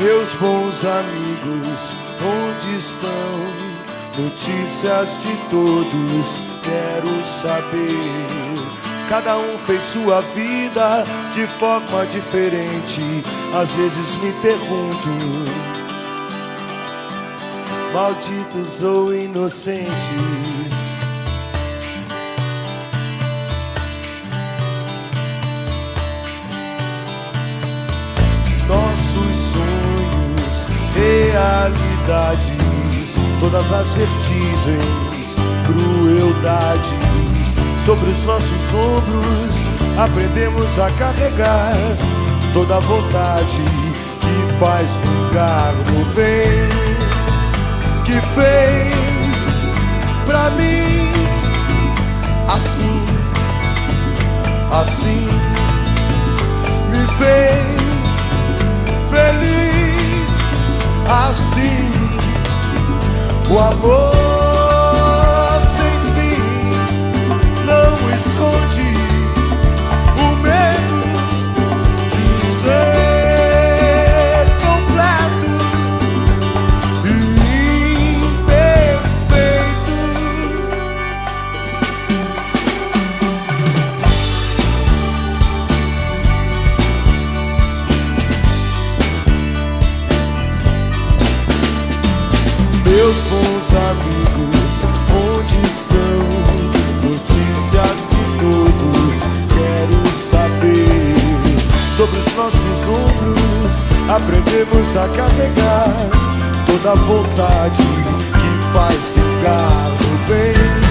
Meus bons amigos, onde estão? Notícias de todos, quero saber. Cada um fez sua vida de forma diferente. Às vezes me pergunto, malditos ou inocentes. Nossos sonhos, realidades, todas as vertigens, crueldades, sobre os nossos ombros aprendemos a carregar toda a vontade que faz vingar no bem que fez pra mim. Assim, assim me fez feliz. Assim o amor sem fim não esconde o medo de ser completo e imperfeito. Meus bons amigos, onde estão? Notícias de todos, quero saber. Sobre os nossos ombros aprendemos a carregar toda a vontade que faz vingar no bem